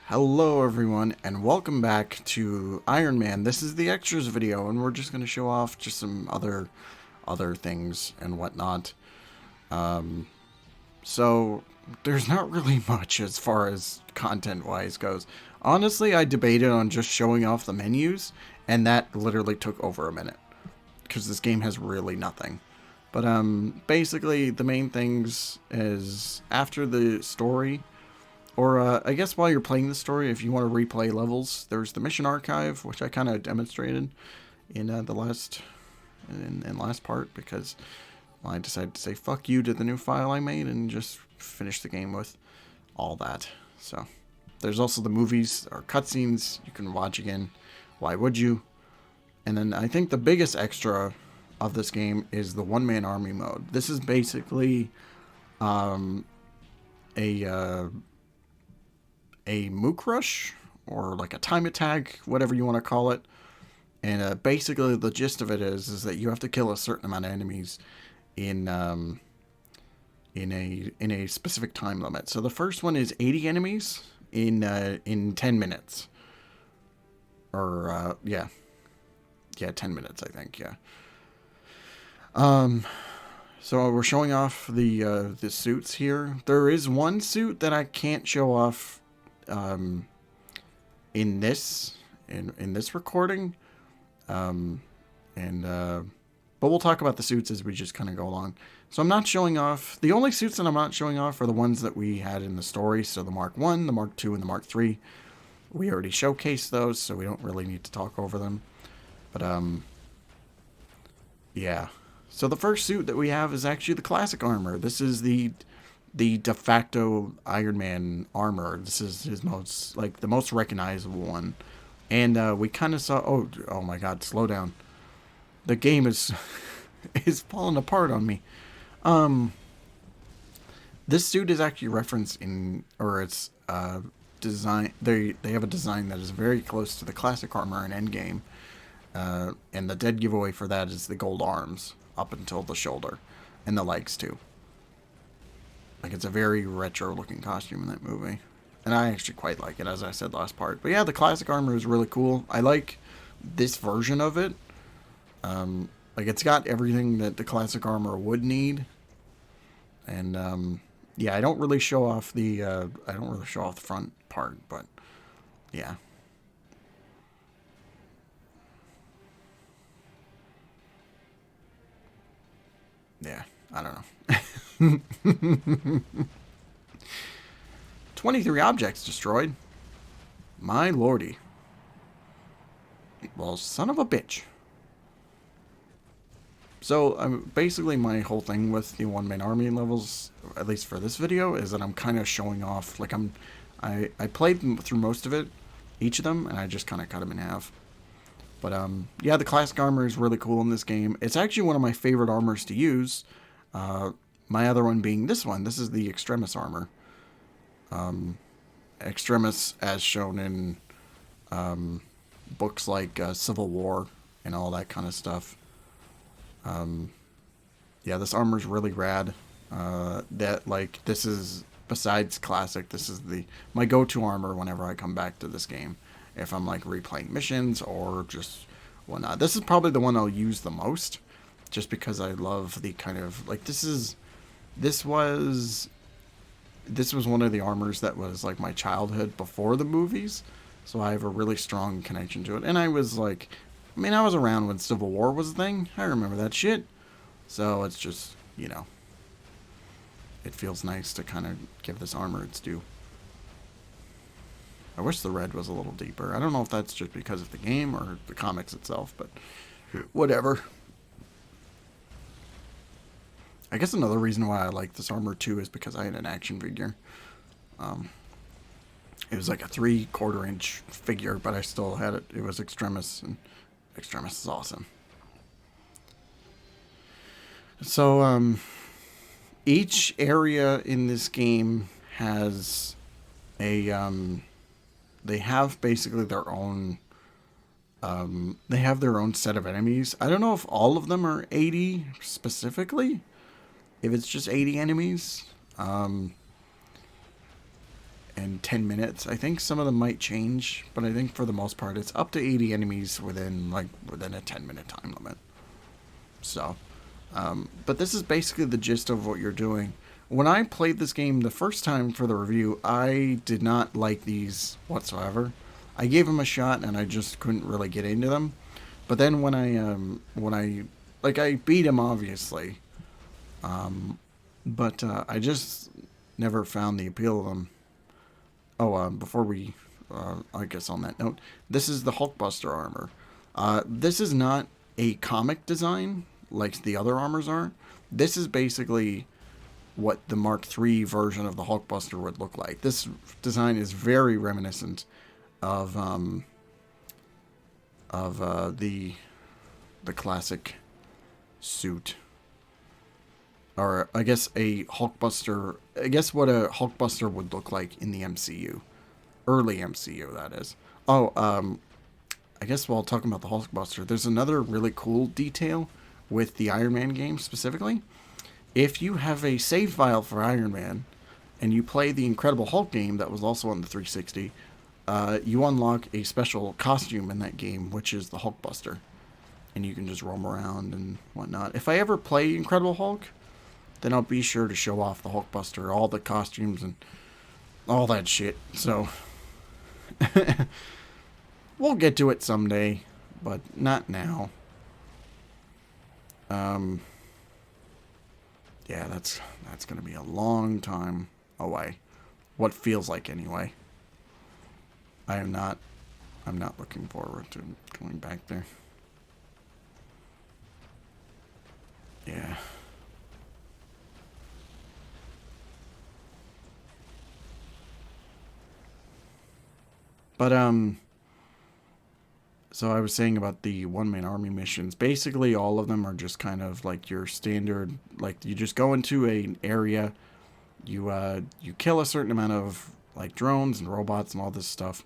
Hello everyone and welcome back to Iron Man. This is the extras video and we're just going to show off just some other things and whatnot. So there's not really much as far as content wise goes. Honestly, I debated on just showing off the menus and that literally took over a minute because this game has really nothing. But basically the main things is after the story, or I guess while you're playing the story, if you want to replay levels, there's the mission archive, which I kind of demonstrated in the last part because I decided to say fuck you to the new file I made and just finish the game with all that. So there's also the movies or cutscenes you can watch again. Why would you? And then I think the biggest extra of this game is the one-man army mode. This is basically a mook rush or like a time attack, whatever you want to call it. And basically the gist of it is that you have to kill a certain amount of enemies in a specific time limit. So the first one is 80 enemies in 10 minutes. Or yeah, 10 minutes I think. Yeah. So we're showing off the suits here. There is one suit that I can't show off in this recording, but we'll talk about the suits as we just kind of go along. So I'm not showing off, the only suits that I'm not showing off are the ones that we had in the story. So the Mark 1, the Mark 2, and the Mark 3. We already showcased those, so we don't really need to talk over them. But yeah. So the first suit that we have is actually the classic armor. This is the de facto Iron Man armor. This is his most, like, the most recognizable one. And we kind of saw, oh my god, slow down. The game is is falling apart on me. This suit is actually referenced in, or it's design, they have a design that is very close to the classic armor in Endgame. And the dead giveaway for that is the gold arms up until the shoulder and the legs too. Like, it's a very retro looking costume in that movie. And I actually quite like it, as I said last part. But yeah, the classic armor is really cool. I like this version of it. Like, it's got everything that the classic armor would need. And yeah, I don't really show off the front part, but yeah. Yeah, I don't know. 23 objects destroyed. My lordy. Well, son of a bitch. So, basically my whole thing with the one-man army levels, at least for this video, is that I'm kind of showing off, like, I played through most of it, each of them, and I just kind of cut them in half. But, yeah, the classic armor is really cool in this game. It's actually one of my favorite armors to use. My other one being this one. This is the Extremis armor. Extremis, as shown in books like Civil War and all that kind of stuff. Yeah, this armor is really rad. This is, besides classic, this is my go-to armor whenever I come back to this game. If I'm, like, replaying missions or just whatnot. This is probably the one I'll use the most, just because I love the kind of, like, this was one of the armors that was, like, my childhood before the movies, so I have a really strong connection to it. And I was, like, I mean, I was around when Civil War was a thing. I remember that shit. So it's just, you know, it feels nice to kind of give this armor its due. I wish the red was a little deeper. I don't know if that's just because of the game or the comics itself, but whatever. I guess another reason why I like this armor too is because I had an action figure. It was like a 3/4 inch figure, but I still had it. It was Extremis, and Extremis is awesome. So, each area in this game has they have basically their own, they have their own set of enemies. I don't know if all of them are 80 specifically, if it's just 80 enemies. and 10 minutes. I think some of them might change, but I think for the most part, it's up to 80 enemies within a 10-minute time limit. So, but this is basically the gist of what you're doing. When I played this game the first time for the review, I did not like these whatsoever. I gave them a shot, and I just couldn't really get into them. But then when I beat him, obviously, but I just never found the appeal of them. Oh, before we, I guess on that note, this is the Hulkbuster armor. This is not a comic design like the other armors are. This is basically what the Mark III version of the Hulkbuster would look like. This design is very reminiscent of the classic suit, or I guess a Hulkbuster. I guess what a Hulkbuster would look like in the MCU, early MCU, that is. Oh, I guess while talking about the Hulkbuster, there's another really cool detail with the Iron Man game specifically. If you have a save file for Iron Man, and you play the Incredible Hulk game that was also on the 360, you unlock a special costume in that game, which is the Hulkbuster. And you can just roam around and whatnot. If I ever play Incredible Hulk, then I'll be sure to show off the Hulkbuster, all the costumes and all that shit. So, we'll get to it someday, but not now. Yeah, that's going to be a long time away. What feels like anyway. I'm not looking forward to going back there. Yeah. But, so I was saying about the one-man army missions. Basically, all of them are just kind of like your standard, like you just go into an area, you kill a certain amount of like drones and robots and all this stuff,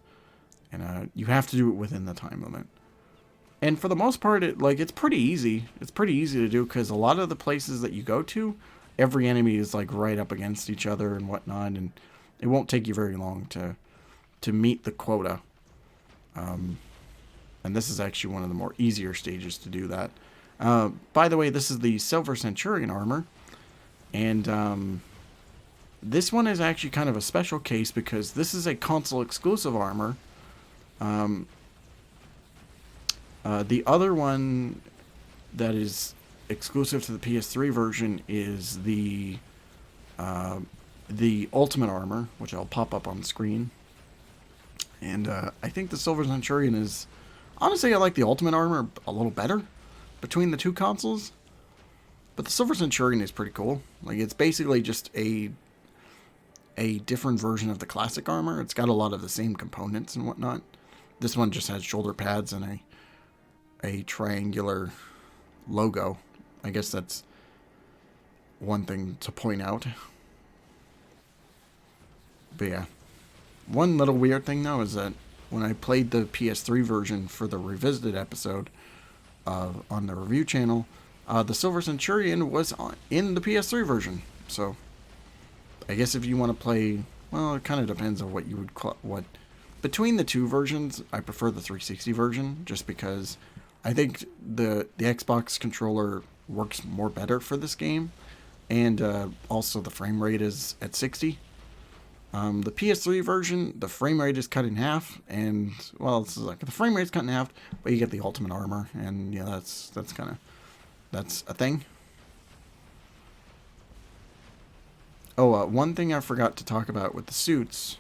and you have to do it within the time limit. And for the most part, it's pretty easy. It's pretty easy to do because a lot of the places that you go to, every enemy is like right up against each other and whatnot, and it won't take you very long to meet the quota. And this is actually one of the more easier stages to do that. By the way, this is the Silver Centurion armor, and this one is actually kind of a special case because this is a console exclusive armor. The other one that is exclusive to the PS3 version is the Ultimate Armor, which I'll pop up on the screen. And I think the Silver Centurion is... Honestly, I like the Ultimate Armor a little better between the two consoles. But the Silver Centurion is pretty cool. Like, it's basically just a different version of the classic armor. It's got a lot of the same components and whatnot. This one just has shoulder pads and a triangular logo. I guess that's one thing to point out. But yeah. One little weird thing, though, is that when I played the PS3 version for the Revisited episode on the review channel, the Silver Centurion was in the PS3 version. So, I guess if you want to play... Well, it kind of depends on what you would call... Between the two versions, I prefer the 360 version, just because I think the Xbox controller works more better for this game, and also the frame rate is at 60. The PS3 version, the frame rate is cut in half, and, well, it's like the frame rate's cut in half, but you get the Ultimate Armor, and yeah, that's a thing. Oh, one thing I forgot to talk about with the suits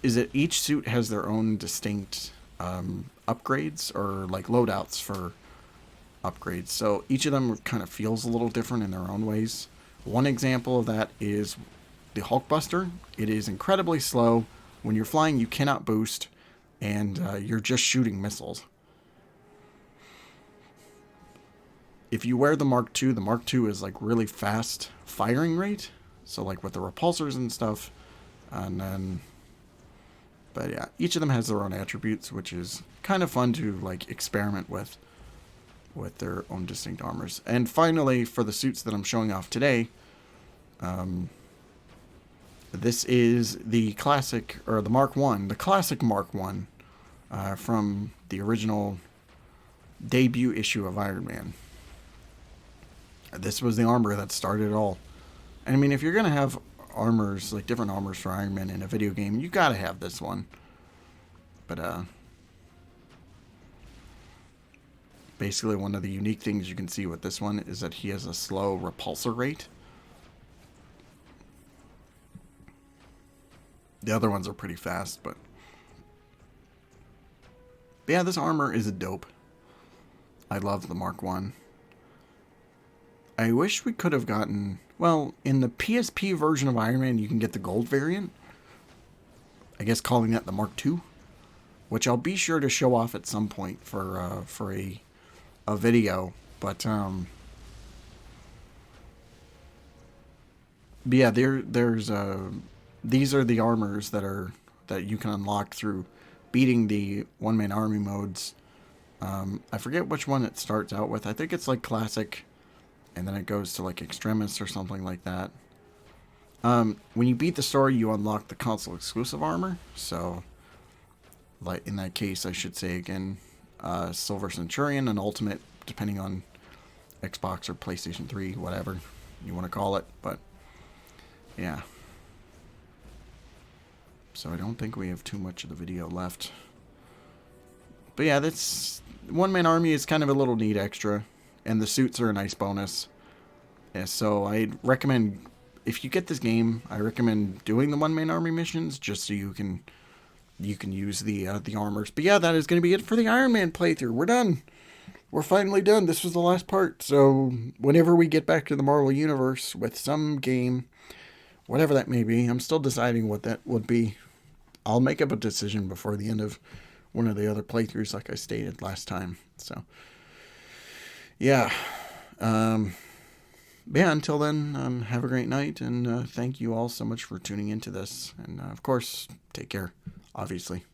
is that each suit has their own distinct upgrades, or like loadouts for upgrades. So each of them kind of feels a little different in their own ways. One example of that is the Hulkbuster. It is incredibly slow. When you're flying, you cannot boost, and you're just shooting missiles. If you wear the Mark II is like really fast firing rate. So like with the repulsors and stuff. And then... But yeah, each of them has their own attributes, which is kind of fun to like experiment with their own distinct armors. And finally, for the suits that I'm showing off today, This is the classic, or the Mark 1, the classic Mark 1 from the original debut issue of Iron Man. This was the armor that started it all. And I mean, if you're going to have armors, like different armors for Iron Man in a video game, you got to have this one. But, basically one of the unique things you can see with this one is that he has a slow repulsor rate. The other ones are pretty fast, but yeah, this armor is a dope. I love the Mark 1. I wish we could have gotten... Well, in the PSP version of Iron Man, you can get the gold variant. I guess calling that the Mark 2. Which I'll be sure to show off at some point for a video. But yeah, there's these are the armors that you can unlock through beating the one-man army modes. I forget which one it starts out with. I think it's like classic, and then it goes to like extremis or something like that. When you beat the story, you unlock the console exclusive armor. So, like in that case, I should say again, Silver Centurion and Ultimate, depending on Xbox or PlayStation 3, whatever you want to call it. But yeah. So I don't think we have too much of the video left. But yeah, this one-man army is kind of a little neat extra, and the suits are a nice bonus. Yeah, so I'd recommend, if you get this game, I recommend doing the one-man army missions just so you can use the armors. But yeah, that is going to be it for the Iron Man playthrough. We're done. We're finally done. This was the last part. So whenever we get back to the Marvel Universe with some game, whatever that may be, I'm still deciding what that would be. I'll make up a decision before the end of one of the other playthroughs, like I stated last time. So, yeah. Yeah, until then, have a great night, and thank you all so much for tuning into this. And, of course, take care, obviously.